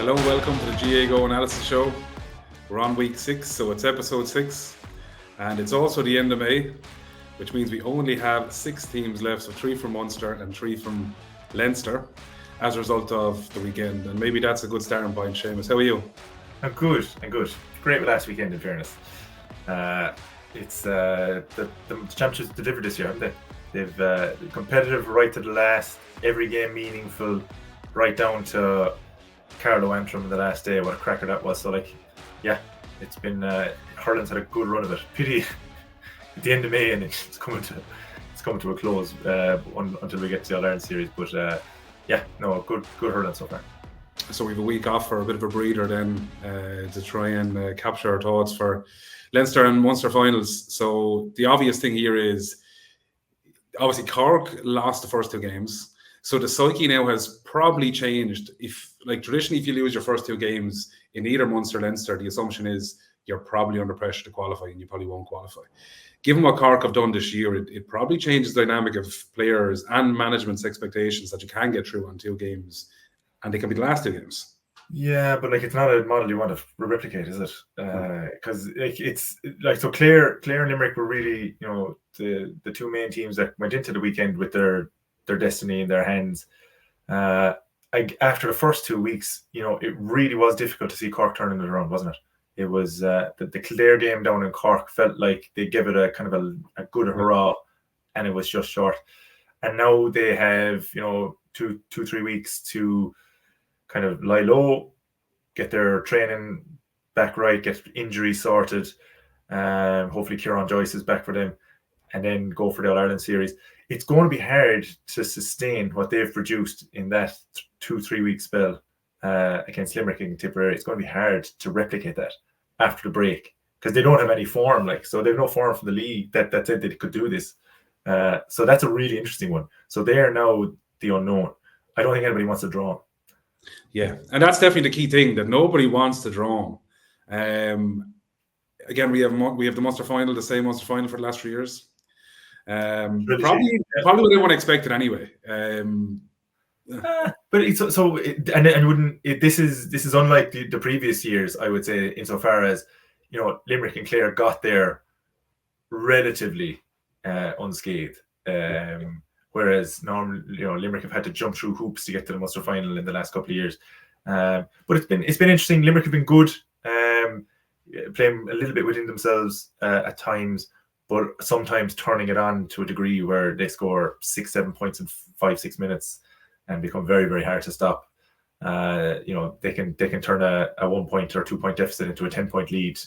Hello, welcome to the Gaago analysis show. We're on week 6, so it's episode 6, and it's also the end of May, which means we only have 6 teams left, so 3 from Munster and 3 from Leinster as a result of the weekend, and maybe that's a good starting point. Séamus, how are you? I'm good. Great with last weekend, in fairness. It's the championships delivered this year, haven't they? They've competitive right to the last, every game meaningful, right down to Carlo Antrim the last day. What a cracker that was. So, it's been Hurling's had a good run of it. Pity at the end of May, and it's coming to a close until we get to the All-Ireland series. But good Hurling so far. So we have a week off for a bit of a breather then to try and capture our thoughts for Leinster and Munster finals. So the obvious thing here is obviously Cork lost the first 2 games. So the psyche now has probably changed. Traditionally, if you lose your first 2 games in either Munster or Leinster, the assumption is you're probably under pressure to qualify and you probably won't qualify. Given what Cork have done this year, it probably changes the dynamic of players and management's expectations that you can get through on 2 games, and they can be the last 2 games. Yeah, but it's not a model you want to replicate, is it? Because it's so Clare and Limerick were really, the 2 main teams that went into the weekend with their destiny in their hands. After the first 2 weeks, it really was difficult to see Cork turning it around, wasn't it? It was the Clare game down in Cork felt like they gave it a kind of a good hurrah, and it was just short. And now they have 2-3 weeks to kind of lie low, get their training back right, get injuries sorted. Hopefully Kieran Joyce is back for them, and then go for the All-Ireland series. It's going to be hard to sustain what they've produced in that 2-3 week spell against Limerick and Tipperary. It's going to be hard to replicate that after the break because they don't have any form. So they have no form from the league that said they could do this. So that's a really interesting one. So they are now the unknown. I don't think anybody wants to draw them. Yeah, and that's definitely the key thing, that nobody wants to draw them. Again, we have the Munster final, the same Munster final for the last 3 years. Probably what everyone expected anyway. But it's this is unlike the previous years, I would say, insofar as Limerick and Clare got there relatively unscathed. Whereas normally, Limerick have had to jump through hoops to get to the Munster final in the last couple of years. But it's been interesting. Limerick have been good, playing a little bit within themselves at times, but sometimes turning it on to a degree where they score 6-7 points in 5-6 minutes and become very, very hard to stop. They can turn a 1 point or 2 point deficit into a 10-point lead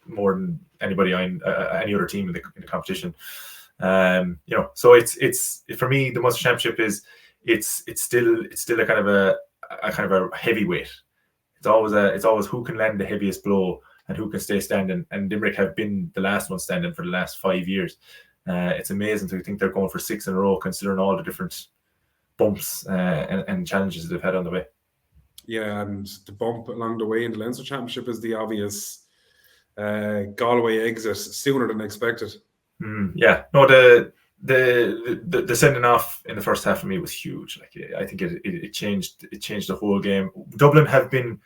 more than anybody on any other team in the competition. So it's for me, the Munster Championship it's still a kind of a heavyweight. It's always who can land the heaviest blow and who can stay standing. And Limerick have been the last one standing for the last 5 years. It's amazing to think they're going for 6 in a row, considering all the different bumps and challenges they've had on the way. Yeah, and the bump along the way in the Leinster Championship is the obvious Galway exit sooner than expected. Yeah, no, the sending off in the first half for me was huge. I think it changed the whole game. Dublin have been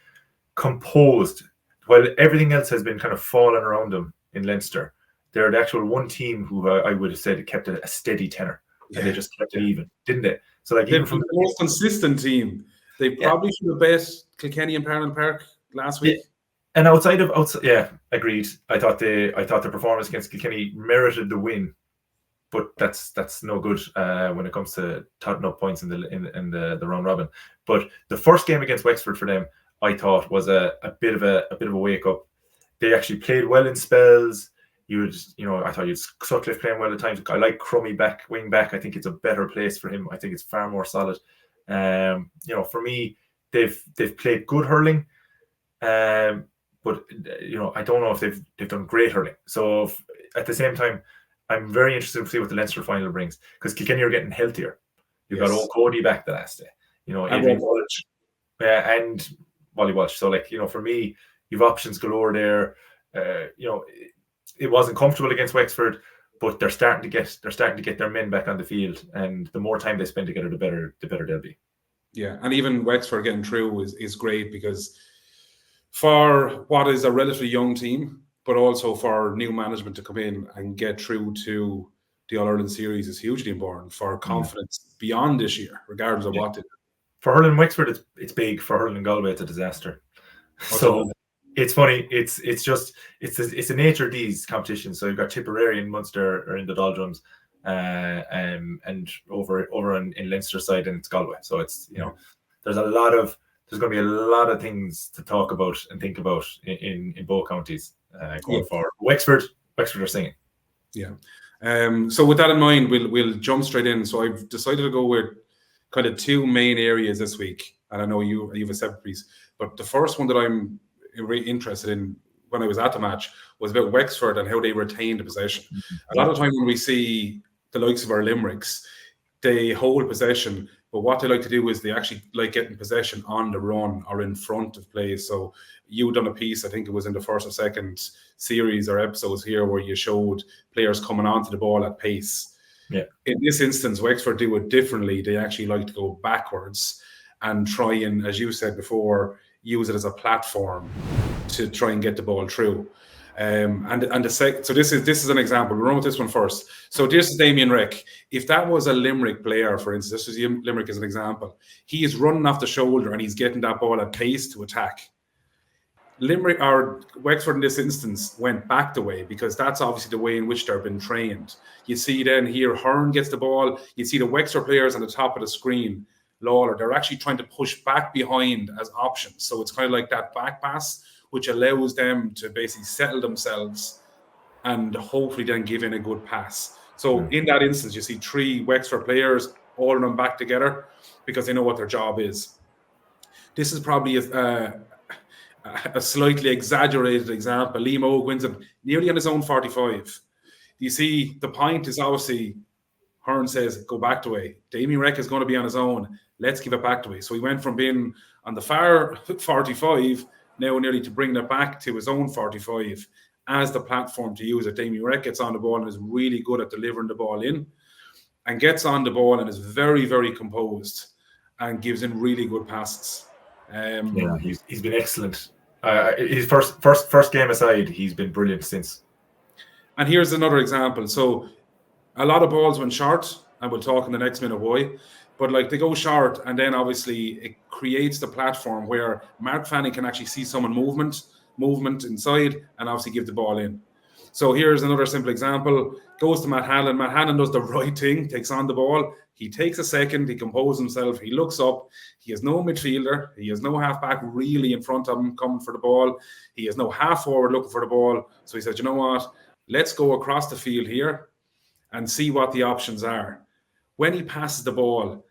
composed while everything else has been kind of falling around them in Leinster. They're the actual one team who I would have said kept a steady tenor, and they just kept it even, didn't they? So even from the most consistent team, they probably should have bet Kilkenny and Parnell Park last week. Yeah. And outside, agreed. I thought the performance against Kilkenny merited the win, but that's no good when it comes to totting up points in the round robin. But the first game against Wexford for them, I thought, was a bit of a wake up. They actually played well in spells. I thought you'd Sutcliffe playing well at times. I like Crummy wing back. I think it's a better place for him. I think it's far more solid. For me, they've played good hurling. But I don't know if they've done great hurling. So at the same time, I'm very interested to see what the Leinster final brings, because Kilkenny are getting healthier. You've got old Cody back the last day. And Walsh. And Wally Walsh. So for me, you've options galore there. It wasn't comfortable against Wexford, but they're starting to get their men back on the field, and the more time they spend together, the better they'll be. Yeah, and even Wexford getting through is great, because for what is a relatively young team, but also for new management to come in and get through to the All-Ireland series is hugely important for confidence beyond this year, regardless of what they do. For Hurling Wexford, it's big. For Hurling Galway, it's a disaster. So it's funny. It's the nature of these competitions. So you've got Tipperary and Munster are in the doldrums, and over in Leinster side, and it's Galway. So it's there's going to be a lot of things to talk about and think about in both counties going forward. Wexford are singing. Yeah. So with that in mind, we'll jump straight in. So I've decided to go with kind of two main areas this week, and I know you have a separate piece, but the first one that I'm really interested in when I was at the match was about Wexford and how they retained possession. A lot of time when we see the likes of our Limericks, they hold possession, but what they like to do is they actually like getting possession on the run or in front of plays. So you done a piece, I think it was in the first or second series or episodes here, where you showed players coming onto the ball at pace. Yeah. In this instance, Wexford do it differently. They actually like to go backwards and try and, as you said before, use it as a platform to try and get the ball through. So this is an example. We'll run with this one first. So this is Damien Reck. If that was a Limerick player, for instance, this is Limerick as an example, he is running off the shoulder and he's getting that ball at pace to attack. Limerick or Wexford in this instance went back the way, because that's obviously the way in which they've been trained. You see then here, Hearn gets the ball. You see the Wexford players on the top of the screen, Lawler, they're actually trying to push back behind as options. So it's kind of like that back pass, which allows them to basically settle themselves and hopefully then give in a good pass. So in that instance, you see three Wexford players, all of them back together, because they know what their job is. This is probably a slightly exaggerated example. Liam Oak wins it nearly on his own 45. You see, the point is obviously, Hearn says, go back the way. Damien Reck is going to be on his own. Let's give it back the way. So he went from being on the far 45, now nearly to bringing it back to his own 45 as the platform to use it. Damien Reck gets on the ball and is really good at delivering the ball in, and gets on the ball and is very, very composed and gives in really good passes. He's been excellent. His first game aside, he's been brilliant since. And here's another example. So a lot of balls went short, and we'll talk in the next minute why. But like, they go short, and then obviously it creates the platform where Mark Fanning can actually see someone movement inside, and obviously give the ball in. So here's another simple example. Goes to Matt Hanlon. Matt Hanlon does the right thing, takes on the ball. He takes a second, he composes himself, he looks up. He has no midfielder, he has no halfback really in front of him coming for the ball. He has no half forward looking for the ball. So he said, you know what? Let's go across the field here and see what the options are. When he passes the ball,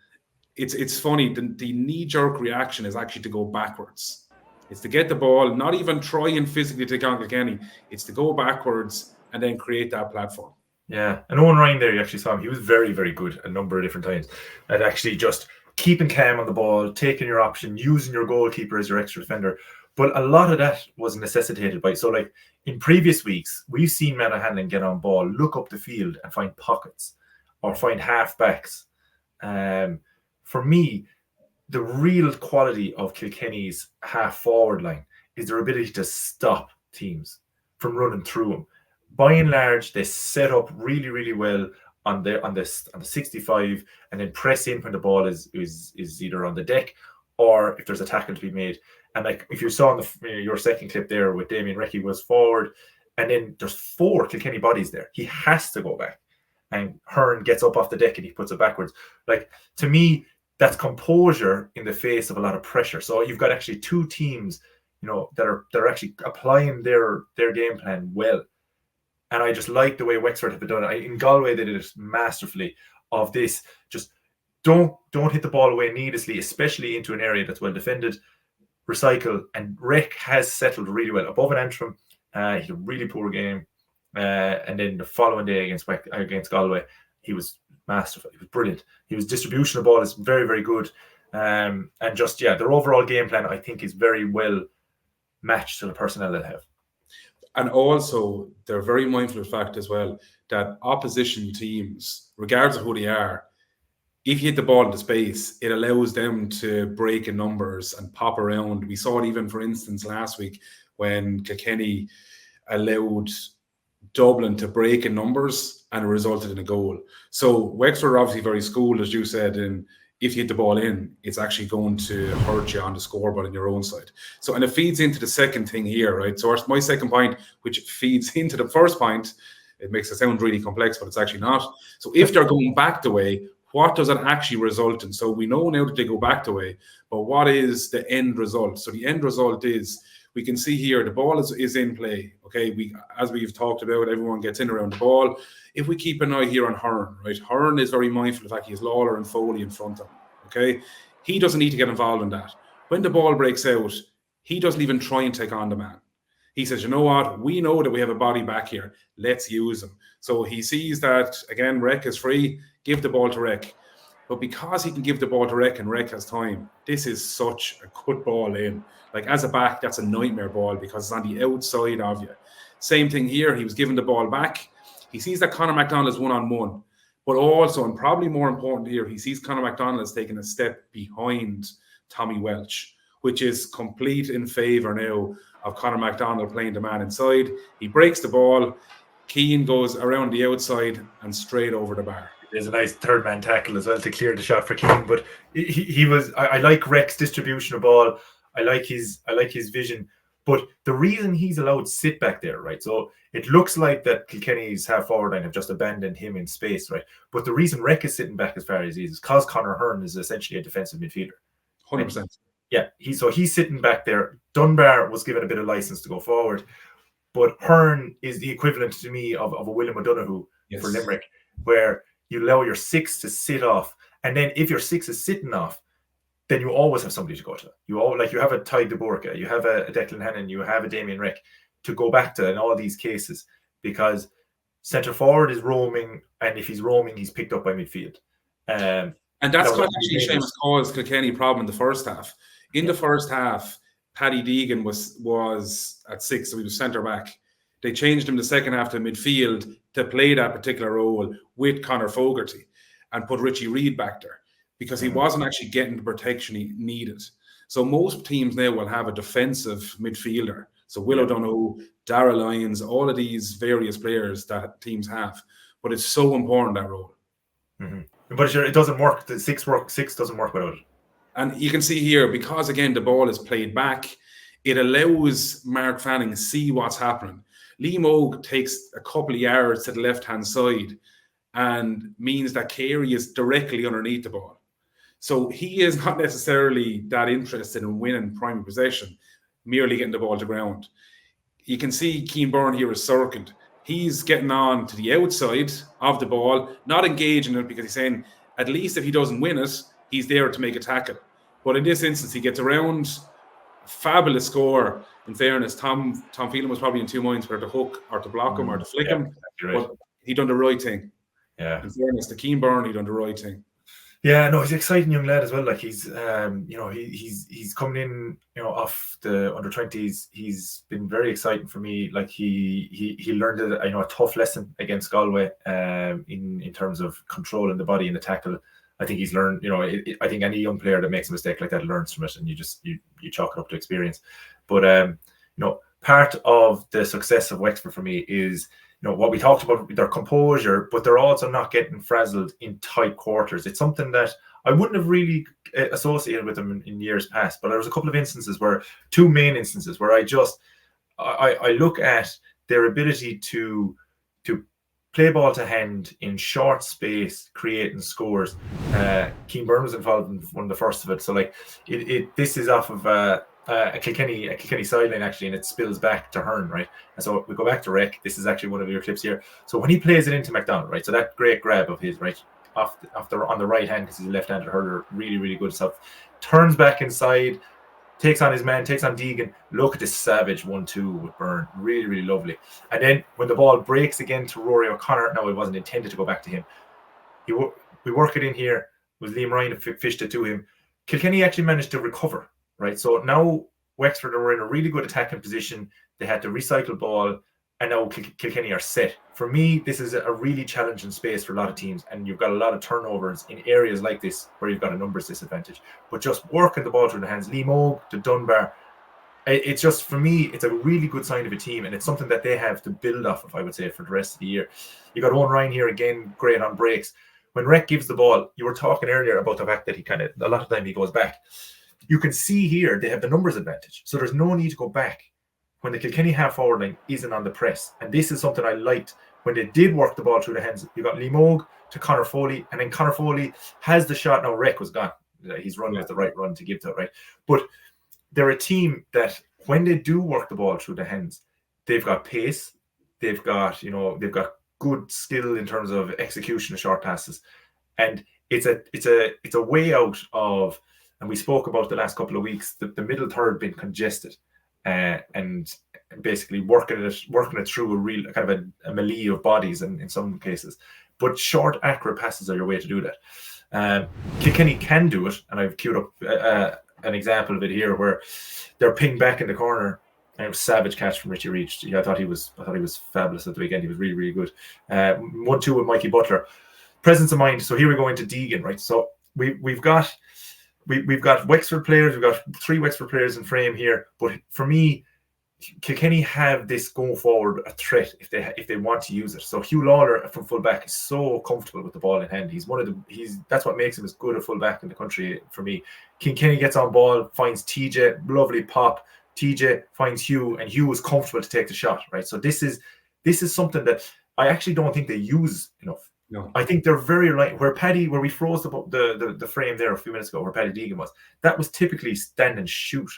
it's funny, the knee-jerk reaction is actually to go backwards. It's to get the ball, not even try and physically take on Kilkenny. It's to go backwards and then create that platform. Yeah, and Owen Ryan there, you actually saw him. He was very, very good a number of different times at actually just keeping calm on the ball, taking your option, using your goalkeeper as your extra defender. But a lot of that was necessitated by, so like in previous weeks, we've seen Matt Hanlon get on ball, look up the field and find pockets or find half-backs. For me, the real quality of Kilkenny's half-forward line is their ability to stop teams from running through them. By and large, they set up really, really well on the 65 and then press in when the ball is either on the deck or if there's a tackle to be made. And like if you saw in your second clip there with Damien Reck was forward, and then there's 4 Kilkenny bodies there. He has to go back, and Hearn gets up off the deck and he puts it backwards. Like, to me, that's composure in the face of a lot of pressure. So you've got actually 2 teams, that are actually applying their game plan well. And I just like the way Wexford have done it. In Galway, they did it masterfully. Of this, just don't hit the ball away needlessly, especially into an area that's well defended. Recycle, and Reck has settled really well above an Antrim. He had a really poor game, and then the following day against Galway, he was masterful. He was brilliant. His distribution of the ball is very, very good, and just their overall game plan, I think, is very well matched to the personnel they have. And also, they're very mindful of the fact as well that opposition teams, regardless of who they are, if you hit the ball into space, it allows them to break in numbers and pop around. We saw it even, for instance, last week when Kilkenny allowed Dublin to break in numbers and it resulted in a goal. So Wexford are obviously very schooled, as you said, in if you hit the ball in, it's actually going to hurt you on the scoreboard on your own side. So, and it feeds into the second thing here, right? So my second point, which feeds into the first point, it makes it sound really complex, but it's actually not. So if they're going back the way, what does it actually result in? So we know now that they go back the way, but what is the end result? So the end result is, we can see here the ball is in play. Okay, as we've talked about, everyone gets in around the ball. If we keep an eye here on Hearn, right? Hearn is very mindful of the fact he has Lawler and Foley in front of him. Okay, he doesn't need to get involved in that. When the ball breaks out, he doesn't even try and take on the man. He says, you know what? We know that we have a body back here. Let's use him. So he sees that, again, Rek is free. Give the ball to Rek. But because he can give the ball to Rek and Rek has time, this is such a good ball in. Like, as a back, that's a nightmare ball because it's on the outside of you. Same thing here. He was given the ball back. He sees that Conor McDonald is one-on-one. But also, and probably more important here, he sees Conor McDonald has taken a step behind Tommy Welch, which is complete in favour now of Conor McDonald playing the man inside. He breaks the ball. Keane goes around the outside and straight over the bar. There's a nice third man tackle as well to clear the shot for Keane. But he was. I like Rek's distribution of ball. I like his vision. But the reason he's allowed to sit back there, right? So it looks like that Kilkenny's half forward line have just abandoned him in space, right? But the reason Rek is sitting back as far as he is because Conor Hearn is essentially a defensive midfielder. 100%. Yeah, he's sitting back there. Dunbar was given a bit of license to go forward, but Hearn is the equivalent to me of a William O'Donoghue for Limerick, where you allow your six to sit off, and then if your six is sitting off, then you always have somebody to go to. You have a Ty de Burka, you have a Declan Hannon, you have a Damien Rek to go back to in all these cases, because centre forward is roaming, and if he's roaming, he's picked up by midfield. And that's what actually Séamus caused Kilkenny a problem in the first half. In the first half, Paddy Deegan was at 6, so he was centre back. They changed him the second half to midfield to play that particular role with Conor Fogarty and put Richie Reid back there because he wasn't actually getting the protection he needed. So most teams now will have a defensive midfielder. So Will O'Donoghue, Darragh Lyons, all of these various players that teams have. But it's so important, that role. Mm-hmm. But it doesn't work. The six doesn't work without it. And you can see here, because, again, the ball is played back, it allows Mark Fanning to see what's happening. Lee Moog takes a couple of yards to the left-hand side and means that Carey is directly underneath the ball. So he is not necessarily that interested in winning primary possession, merely getting the ball to ground. You can see Keane Byrne here is circled. He's getting on to the outside of the ball, not engaging it because he's saying, at least if he doesn't win it, he's there to make a tackle. But in this instance, he gets around. Fabulous score. In fairness, Tom Phelan was probably in two minds whether to hook or to block him or to flick him. Right. But he done the right thing. Yeah. In fairness, to Keane Byrne, he done the right thing. Yeah, no, he's an exciting young lad as well. Like he's he's coming in, off the under-20s. He's been very exciting for me. Like he learned a tough lesson against Galway in terms of controlling the body and the tackle. I think he's learned, I think any young player that makes a mistake like that learns from it, and you chalk it up to experience. But part of the success of Wexford for me is what we talked about, their composure, but they're also not getting frazzled in tight quarters. It's something that I wouldn't have really associated with them in years past, but there was a couple of two main instances where I look at their ability to play ball to hand in short space, creating scores. Keane Byrne was involved in one of the first of it. So this is off of a Kilkenny sideline actually, and it spills back to Hearn, right? And so we go back to Rek. This is actually one of your clips here. So when he plays it into McDonald, right? So that great grab of his, right, on the right hand, because he's a left-handed hurler, really, really good stuff. Turns back inside, takes on his man, takes on Deegan. Look at this savage 1-2 with Byrne. Really, really lovely. And then when the ball breaks again to Rory O'Connor, now it wasn't intended to go back to him. We work it in here with Liam Ryan fished it to him. Kilkenny actually managed to recover, right? So now Wexford were in a really good attacking position. They had to recycle ball, and now Kilkenny are set. For me, this is a really challenging space for a lot of teams, and you've got a lot of turnovers in areas like this where you've got a numbers disadvantage. But just working the ball through the hands, Limerick to Dunbar, it's just, for me, it's a really good sign of a team, and it's something that they have to build off of, I would say, for the rest of the year. You got Owen Ryan here again, great on breaks. When Rec gives the ball, you were talking earlier about the fact that he kind of, a lot of time he goes back. You can see here they have the numbers advantage, so there's no need to go back when the Kilkenny half forward line isn't on the press. And this is something I liked when they did work the ball through the hands. You got Limog to Conor Foley, and then Conor Foley has the shot. Now Rec was gone. His run was the right run to give to it, right? But they're a team that when they do work the ball through the hands, they've got pace, they've got good skill in terms of execution of short passes. And it's a way out of, and we spoke about the last couple of weeks, the middle third being congested. And basically working it through a real kind of a melee of bodies in some cases. But short, accurate passes are your way to do that. Kilkenny can do it, and I've queued up an example of it here where they're pinged back in the corner, and it was a savage catch from Richie Reach. Yeah, I thought he was fabulous at the weekend. He was really, really good. 1-2 with Mikey Butler. Presence of mind. So here we go into Deegan, right? So we've got Wexford players. We've got 3 Wexford players in frame here. But for me, Kilkenny have this going forward a threat if they want to use it. So Hugh Lawler from fullback is so comfortable with the ball in hand. That's what makes him as good a fullback in the country for me. Kilkenny gets on ball, finds TJ, lovely pop. TJ finds Hugh, and Hugh is comfortable to take the shot. Right. So this is something that I actually don't think they use enough. No. I think they're very light. Where we froze the frame there a few minutes ago, where Paddy Deegan was, that was typically stand and shoot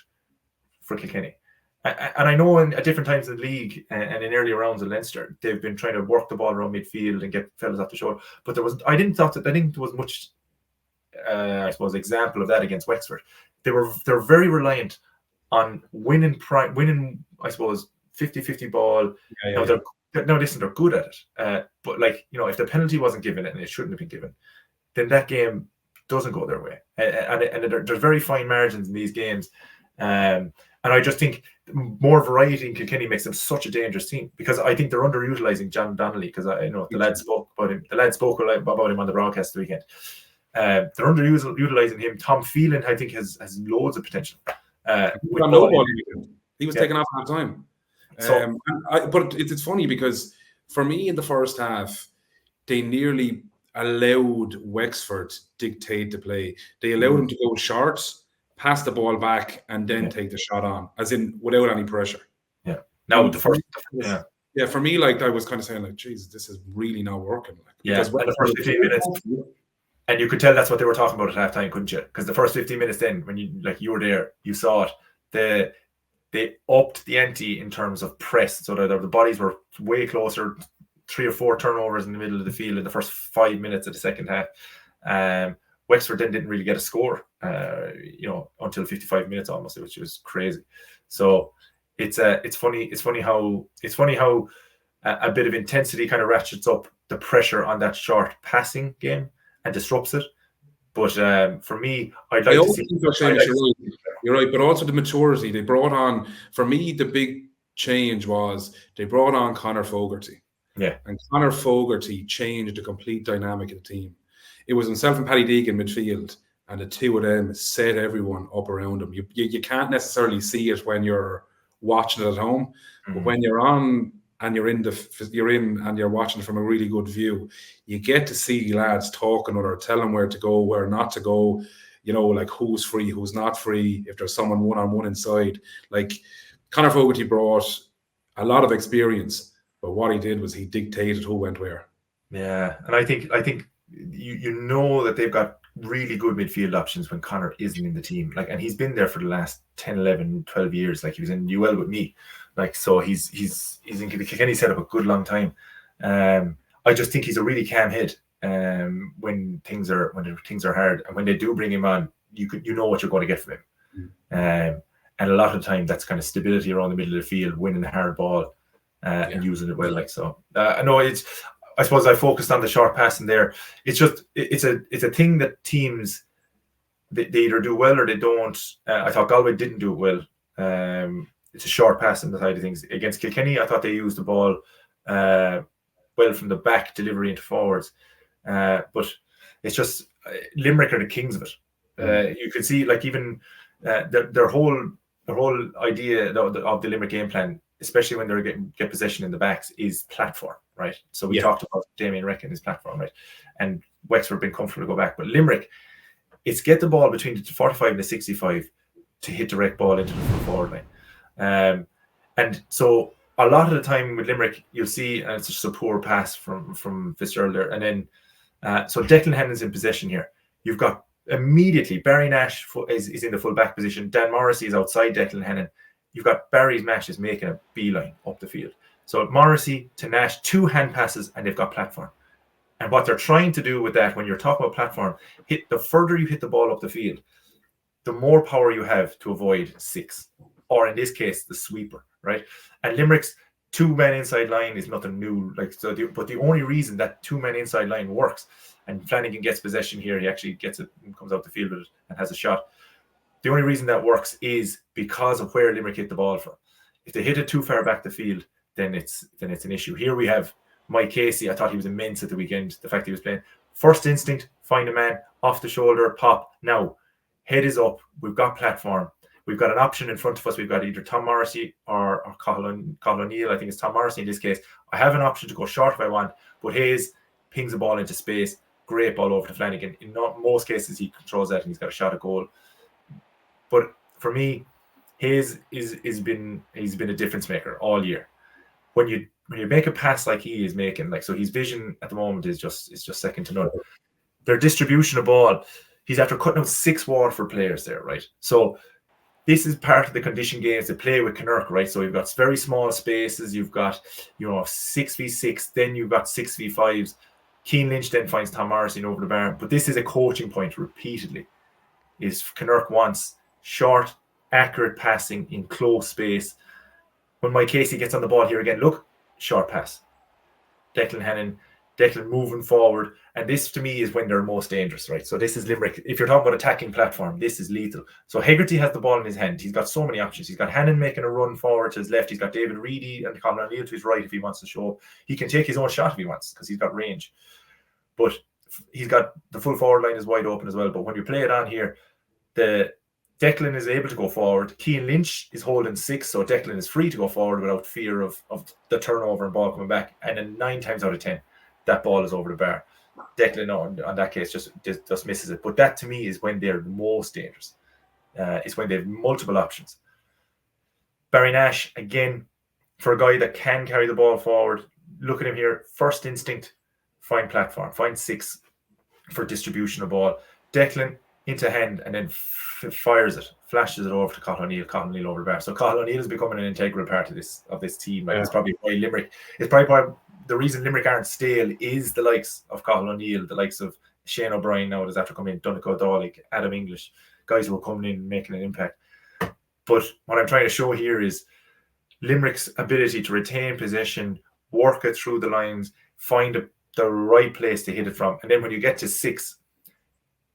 for Kilkenny. And I know at different times in the league and in earlier rounds in Leinster, they've been trying to work the ball around midfield and get fellas off the shoulder. But I think there was much, I suppose, example of that against Wexford. They're very reliant on winning, I suppose, 50-50 ball. Now, listen, they're good at it. But if the penalty wasn't given and it shouldn't have been given, then that game doesn't go their way. And there's very fine margins in these games. And I just think more variety in Kilkenny makes them such a dangerous team, because I think they're underutilizing John Donnelly, because I know the lad spoke about him. The lad spoke about him on the broadcast the weekend. They're underutilizing him. Tom Phelan, I think, has loads of potential. He was taken off half time. But it's funny because for me in the first half, they nearly allowed Wexford dictate the play. They allowed him to go short, pass the ball back, and then take the shot on, as in without any pressure. Yeah. Now the first, for me, I was kind of saying, "Jesus, this is really not working." Because and the first 15 minutes, and you could tell that's what they were talking about at halftime, couldn't you? Because the first 15 minutes, then when you were there, you saw it. They upped the ante in terms of press, so that the bodies were way closer. 3 or 4 turnovers in the middle of the field in the first 5 minutes of the second half. Wexford then didn't really get a score, until 55 minutes almost, which was crazy. So it's funny how a bit of intensity kind of ratchets up the pressure on that short passing game and disrupts it. But for me, I'd like to see. You're right, but also the maturity they brought on. For me, the big change was they brought on Conor Fogarty. Yeah, and Conor Fogarty changed the complete dynamic of the team. It was himself and Paddy Deegan midfield, and the two of them set everyone up around him. You can't necessarily see it when you're watching it at home, but when you're on and you're in and you're watching it from a really good view, you get to see lads talking or telling where to go, where not to go. Who's free, who's not free. If there's someone one-on-one inside, Conor Fogarty brought a lot of experience, but what he did was he dictated who went where. Yeah, and I think you know that they've got really good midfield options when Conor isn't in the team. And he's been there for the last 10, 11, 12 years. He was in UL with me. So he's in Kilkenny set up a good long time. I just think he's a really calm head when things are hard, and when they do bring him on, you know what you're going to get from him. And a lot of the time that's kind of stability around the middle of the field, winning the hard ball and using it well. I know I suppose I focused on the short passing there. It's a thing that teams they either do well or they don't. I thought Galway didn't do it well. it's a short pass on the side of things. Against Kilkenny, I thought they used the ball well from the back, delivery into forwards. But it's just Limerick are the kings of it. You can see, like, even their whole idea of the Limerick game plan, especially when they get possession in the backs, is platform, right? So we talked about Damien Reck and his platform, right? And Wexford been comfortable to go back, but Limerick, it's get the ball between the 45 and the 65 to hit direct ball into the full forward line. And so a lot of the time with Limerick, you'll see it's just a poor pass from Fitzgerald there. And then, so Declan Hannon's in possession here. You've got immediately Barry Nash is in the full back position. Dan Morrissey is outside Declan Hannon. You've got Barry's Nash is making a beeline up the field. So Morrissey to Nash, 2 hand passes, and they've got platform. And what they're trying to do with that, when you're talking about platform, the further you hit the ball up the field, the more power you have to avoid 6, or in this case, the sweeper, right? And Limerick's 2-man inside line is nothing new. But the only reason that 2-man inside line works, and Flanagan gets possession here, he actually gets it, comes out the field with it, and has a shot. The only reason that works is because of where Limerick hit the ball from. If they hit it too far back the field, then it's an issue. Here we have Mike Casey. I thought he was immense at the weekend. The fact he was playing first instinct, find a man off the shoulder, pop. Now head is up. We've got platform. We've got an option in front of us. We've got either Tom Morrissey or Colin O'Neill. I think it's Tom Morrissey in this case. I have an option to go short if I want, but Hayes pings the ball into space. Great ball over to Flanagan. In most cases, he controls that and he's got a shot at goal. But for me, Hayes he's been a difference maker all year. When you make a pass like he is making, like, so his vision at the moment is just second to none. Their distribution of ball, he's after cutting out 6 Waterford players there, right? So this is part of the condition games they play with Connacht, right? So you've got very small spaces, you've got 6v6, then you've got 6v5s. Keane Lynch then finds Tom Morrison over the bar. But this is a coaching point repeatedly. Is Connacht wants short, accurate passing in close space. When Mike Casey gets on the ball here again, look, short pass. Declan moving forward. And this, to me, is when they're most dangerous, right? So this is Limerick. If you're talking about attacking platform, this is lethal. So Hegarty has the ball in his hand. He's got so many options. He's got Hannon making a run forward to his left. He's got David Reedy and Colin O'Neill to his right if he wants to show. He can take his own shot if he wants because he's got range. But he's got the full forward line is wide open as well. But when you play it on here, Declan is able to go forward. Keane Lynch is holding 6, so Declan is free to go forward without fear of the turnover and ball coming back. And then 9 times out of 10, that ball is over the bar. Declan, on that case, just misses it. But that, to me, is when they're the most dangerous. It's when they have multiple options. Barry Nash, again, for a guy that can carry the ball forward, look at him here. First instinct, find platform, find 6 for distribution of ball. Declan into hand and then fires it, flashes it over to Colin O'Neill over the bar. So Colin O'Neill is becoming an integral part of this team. Like, it's probably why Limerick. It's probably the reason Limerick aren't stale is the likes of Colin O'Neill, the likes of Shane O'Brien now that's after coming in, Donegal Dawlick, Adam English, guys who are coming in and making an impact. But what I'm trying to show here is Limerick's ability to retain possession, work it through the lines, find the right place to hit it from. And then when you get to 6,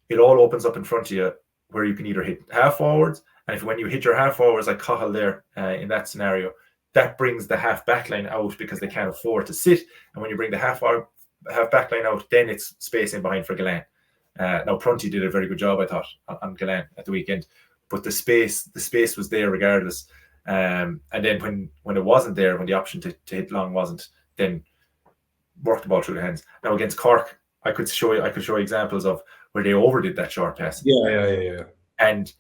it all opens up in front of you where you can either hit half forwards. And when you hit your half forwards, like Cahill there in that scenario, that brings the half back line out because they can't afford to sit. And when you bring the half back line out, then it's space in behind for Galan. Now, Prunty did a very good job, I thought, on Galan at the weekend. But the space was there regardless. And then when it wasn't there, when the option to hit long wasn't, then work the ball through the hands. Now against Cork, I could show you examples of where they overdid that short pass. Yeah. And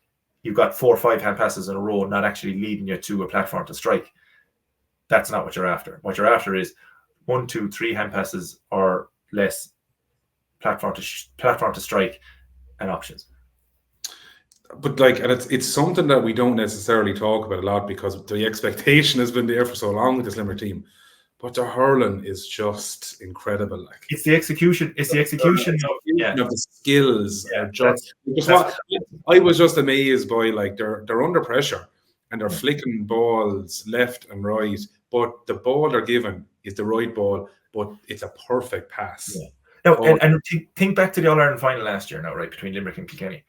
you've got 4 or 5 hand passes in a row, not actually leading you to a platform to strike. That's not what you're after. What you're after is 1, 2, 3 hand passes or less, platform to strike, and options. But and it's something that we don't necessarily talk about a lot because the expectation has been there for so long with this Limerick team. But the hurling is just incredible. Like, it's the execution. It's the execution of the skills. Yeah, I was just amazed by they're under pressure and they're flicking balls left and right. But the ball they're given is the right ball, but it's a perfect pass. Yeah. Now, and think back to the All-Ireland final last year now, right, between Limerick and Kilkenny.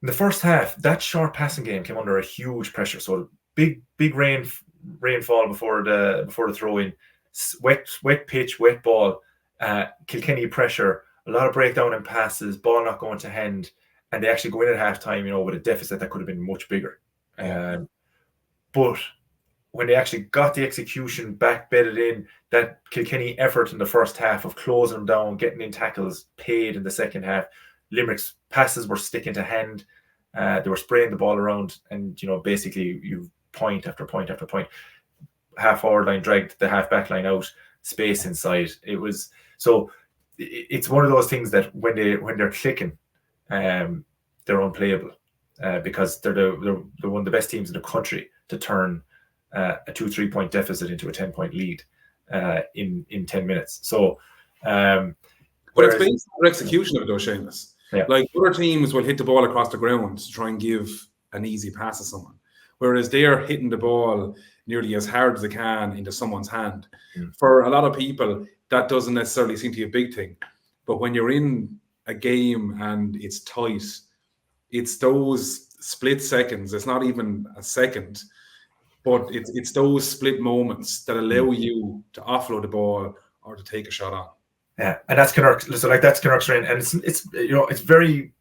In the first half, that short passing game came under a huge pressure. So big rainfall before the throw in, wet pitch, wet ball, Kilkenny pressure, a lot of breakdown in passes, ball not going to hand, and they actually go in at halftime, with a deficit that could have been much bigger. But when they actually got the execution back bedded in, that Kilkenny effort in the first half of closing them down, getting in tackles, paid in the second half. Limerick's passes were sticking to hand. They were spraying the ball around, and basically you point after point after point. Half forward line dragged the half back line out, space inside. It's one of those things that when they're clicking, they're unplayable because they're one of the best teams in the country to turn a 2-3 point deficit into a 10-point lead in 10 minutes. So, but it's based on execution of it, though, Séamus. Yeah. Like other teams will hit the ball across the ground to try and give an easy pass to someone, whereas they're hitting the ball nearly as hard as they can into someone's hand. For a lot of people, that doesn't necessarily seem to be a big thing. But when you're in a game and it's tight, it's those split seconds. It's not even a second, but it's those split moments that allow you to offload the ball or to take a shot on. Yeah, and that's Connacht. So that's Connacht's strength, and it's very.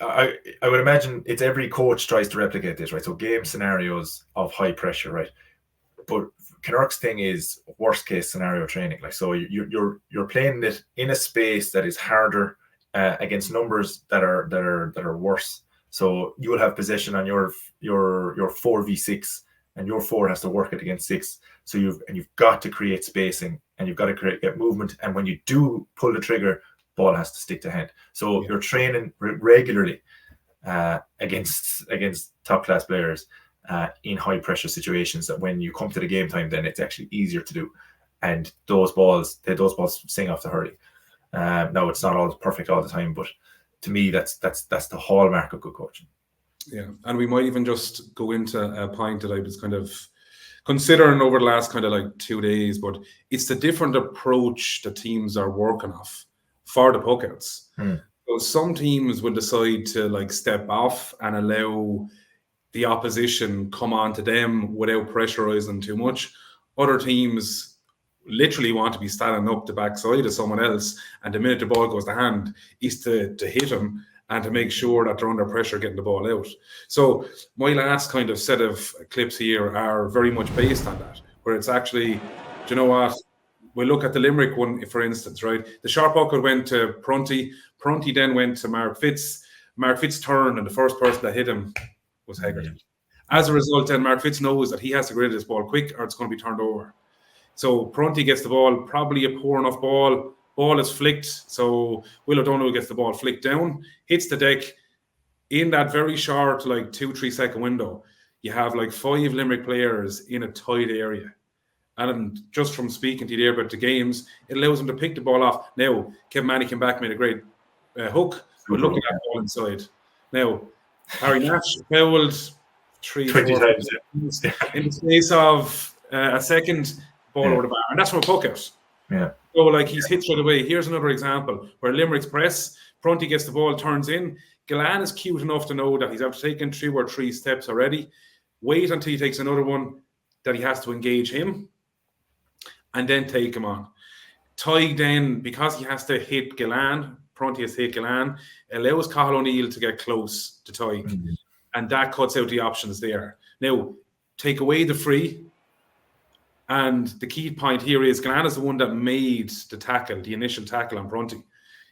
I would imagine it's every coach tries to replicate this, right? So game scenarios of high pressure, right? But Connacht's thing is worst case scenario training. Like, so you're playing it in a space that is harder against numbers that are worse. So you will have possession on your 4v6, and your 4 has to work it against 6. So you've got to create spacing, and you've got to get movement. And when you do pull the trigger, ball has to stick to hand. So you're training regularly against top class players in high pressure situations. That when you come to the game time, then it's actually easier to do. And those balls sing off the hurling. Now it's not always perfect all the time, but to me, that's the hallmark of good coaching. Yeah, and we might even just go into a point that I was kind of considering over the last kind of like 2 days, but it's the different approach that teams are working off for the puckouts. So some teams will decide to like step off and allow the opposition come on to them without pressurizing them too much. Other teams literally want to be standing up the backside of someone else, and the minute the ball goes to hand is to hit them and to make sure that they're under pressure getting the ball out. So my last kind of set of clips here are very much based on that, where it's actually, do you know what? We'll look at the Limerick one, for instance, right? The sharp bucket went to Prunty. Prunty then went to Mark Fitz. Mark Fitz turned, and the first person that hit him was Hegarty. As a result, then Mark Fitz knows that he has to get rid of this ball quick or it's going to be turned over. So Prunty gets the ball, probably a poor enough ball. Ball is flicked, so Will O'Donoghue gets the ball flicked down, hits the deck. In that very short, like 2-3 second window, you have like 5 Limerick players in a tight area. And just from speaking to you there about the games, it allows them to pick the ball off. Now, Kevin Manny came back, made a great hook, but looking at the ball inside. Now, Harry Nash fouled 3 times in the space of a second, ball over the bar. And that's from a puckout. Yeah. So, like, he's hit straight away. Here's another example where Limericks press, Prunty gets the ball, turns in. Gillan is cute enough to know that he's after taking 2 or 3 steps already. Wait until he takes another one, that he has to engage him, and then take him on. Tig then, because he has to hit Gillan, Prunty has to hit Gillan, allows Cathal O'Neill to get close to Tig. And that cuts out the options there. Now, take away the free. And the key point here is Gillan is the one that made the tackle, the initial tackle on Prunty.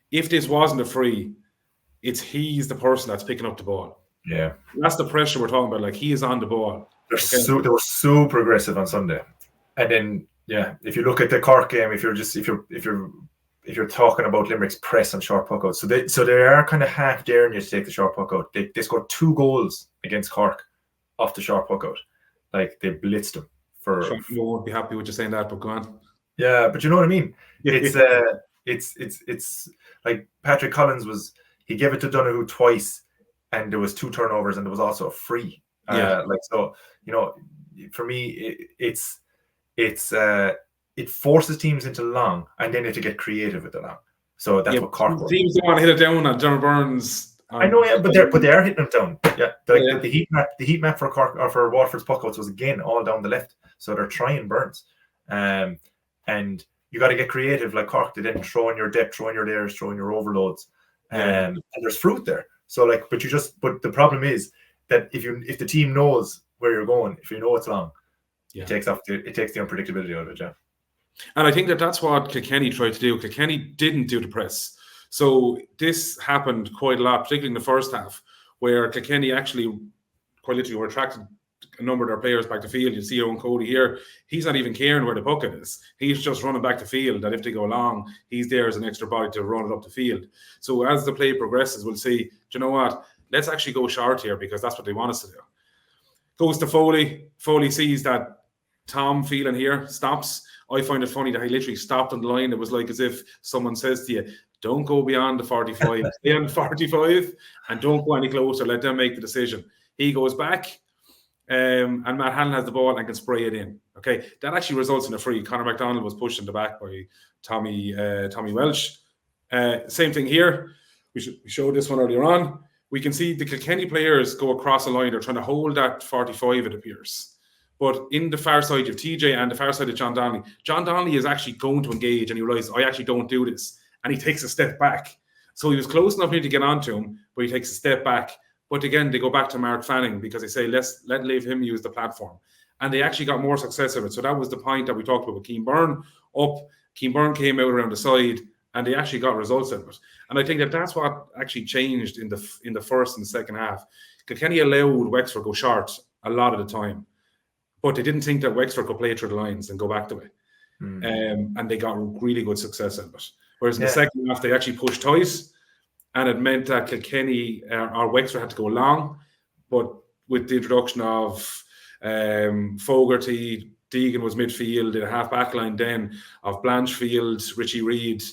If this wasn't a free, he's the person that's picking up the ball. Yeah. That's the pressure we're talking about. Like, he is on the ball. They were so progressive on Sunday. And then, yeah, if you look at the Cork game, if you're talking about Limerick's press on short puckouts, so they are kind of half daring you to take the short puckout. They scored 2 goals against Cork off the short puckout. Like, they blitzed them. You won't be happy with you saying that, but go on. Yeah, but you know what I mean. It's like Patrick Collins he gave it to Donoghue twice, and there was 2 turnovers, and there was also a free. For me, it forces teams into long, and then they have to get creative with the long. So that's what Cork. Teams don't want to hit it down on John Burns I know, yeah, but they are hitting them down. Yeah, the heat map for Cork or for Waterford's puckouts was again all down the left, so they're trying burns, and you got to get creative like Cork did, and throw in your depth, throw in your layers, throw in your overloads, and there's fruit there. So but the problem is that if the team knows where you're going, if you know it's long, it takes the unpredictability out of it. Yeah. And I think that's what Kilkenny tried to do. Kilkenny didn't do the press. So this happened quite a lot, particularly in the first half, where Kilkenny actually quite literally were attracted a number of their players back to field. You see Owen Cody here. He's not even caring where the bucket is. He's just running back to field, that if they go long, he's there as an extra body to run it up the field. So as the play progresses, we'll see, do you know what? Let's actually go short here because that's what they want us to do. Goes to Foley. Foley sees that Tom Phelan here stops. I find it funny that he literally stopped on the line. It was like as if someone says to you, don't go beyond the 45, stay on the 45 and don't go any closer. Let them make the decision. He goes back and Matt Hanlon has the ball and can spray it in. Okay, that actually results in a free. Conor McDonald was pushed in the back by Tommy Welsh. Same thing here. We showed this one earlier on. We can see the Kilkenny players go across the line. They're trying to hold that 45, it appears. But in the far side of TJ and the far side of John Donnelly, John Donnelly is actually going to engage and he realizes, I actually don't do this. And he takes a step back. So he was close enough to get onto him, but he takes a step back. But again, they go back to Mark Fanning because they say, let leave him use the platform. And they actually got more success of it. So that was the point that we talked about with Keane Byrne up. Keane Byrne came out around the side and they actually got results out of it. And I think that's what actually changed in the first and the second half. Kilkenny allowed Wexford go short a lot of the time. But they didn't think that Wexford could play through the lines and go back the way. And they got really good success out of it. Whereas in the second half, they actually pushed tight. And it meant that Kilkenny or Wexford had to go long. But with the introduction of Fogarty, Deegan was midfield, in a half back line then of Blanchfield, Richie Reid,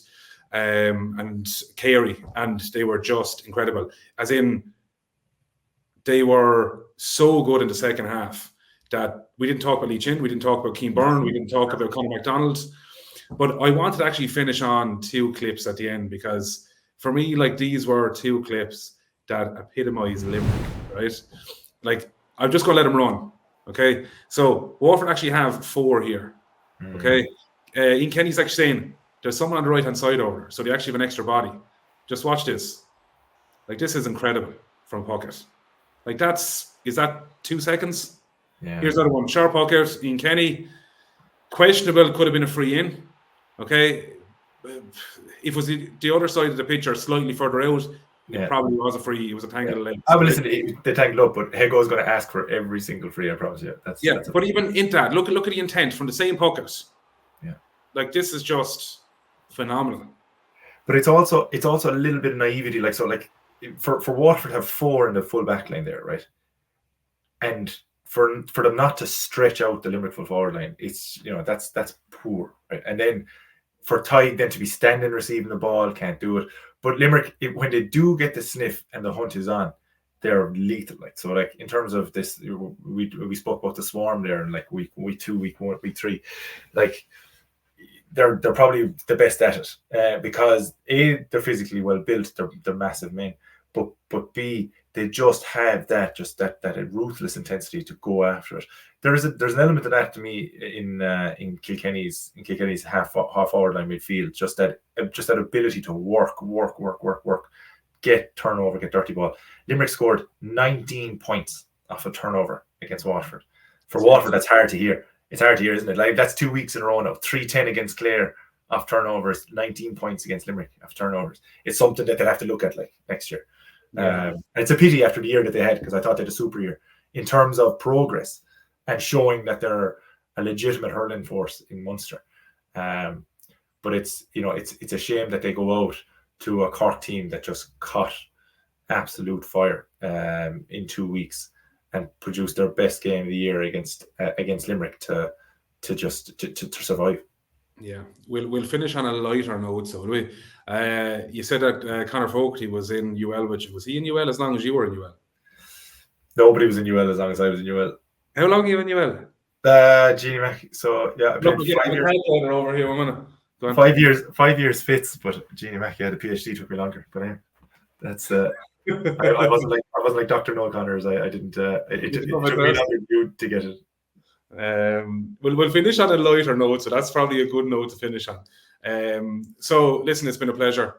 and Carey. And they were just incredible. As in, they were so good in the second half that we didn't talk about Lee Chin, we didn't talk about Keane Byrne, we didn't talk about Conor McDonald. But I wanted to actually finish on two clips at the end because for me, like, these were two clips that epitomise Limerick, right? Like, I'm just going to let them run, okay? So Waterford actually have 4 here, okay? Ian Kenny's actually saying there's someone on the right-hand side over there, so they actually have an extra body. Just watch this. Like, this is incredible from pocket. Like, is that 2 seconds? Yeah. Here's another one. Sharp pocket, Ian Kenny. Questionable, could have been a free in. Okay. If it was the other side of the pitch or slightly further out, it probably was a free. It was a tangled leg. I will listen. They tangled up, but Hego is going to ask for every single free. I promise you. That's but even in that, look at the intent from the same pocket. Yeah. Like, this is just phenomenal. But it's also a little bit of naivety. Like, so, like, for Waterford have 4 in the full back line there, right? And for them not to stretch out the Limerick full forward line, it's, that's poor, right? And then for Tide then to be standing receiving the ball, can't do it. But Limerick, when they do get the sniff and the hunt is on, they're lethal. Like, so, like, in terms of this, we spoke about the swarm there in like week 2, week 1, week 3, like, they're probably the best at it because A, they're physically well built, they're massive men, but B, they just have that ruthless intensity to go after it. There's an element of that to me in Kilkenny's half forward line midfield. Just that ability to work, get turnover, get dirty ball. Limerick scored 19 points off a turnover against Waterford. For Waterford, that's hard to hear. It's hard to hear, isn't it? Like, that's 2 weeks in a row now. 3-10 against Clare off turnovers, 19 points against Limerick off turnovers. It's something that they'll have to look at, like, next year. And it's a pity after the year that they had, because I thought they had a super year in terms of progress and showing that they're a legitimate hurling force in Munster. But it's a shame that they go out to a Cork team that just caught absolute fire in 2 weeks and produced their best game of the year against Limerick to survive. Yeah, we'll finish on a lighter note. So we, you said that Conor Fogarty was in UL, which was he in UL as long as you were in UL? Nobody was in UL as long as I was in UL. How long are you in UL? Jeannie Mac. So yeah, I played 5 years. Over here, 5 years, 5 years fits, but Jeannie Mac, the PhD took me longer. But anyway. That's I wasn't like Dr. Noel Connors. I didn't. It took me another view to get it. We'll finish on a lighter note, so that's probably a good note to finish on. So listen, it's been a pleasure.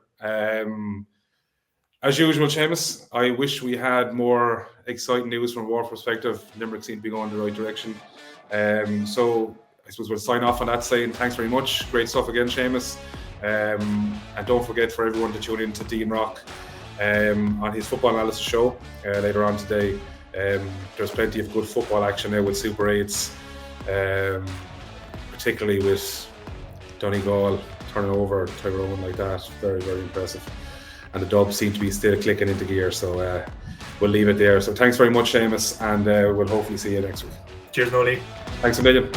As usual, Séamus, I wish we had more exciting news from our perspective. Limerick seem to be going in the right direction. So I suppose we'll sign off on that saying thanks very much. Great stuff again, Séamus. And don't forget for everyone to tune in to Dean Rock on his football analysis show later on today. There's plenty of good football action there with Super 8s, particularly with Donegal turning over Tyrone like that. Very, very impressive. And the Dubs seem to be still clicking into gear, so we'll leave it there. So thanks very much, Séamus, and we'll hopefully see you next week. Cheers, Nolly. Thanks a million.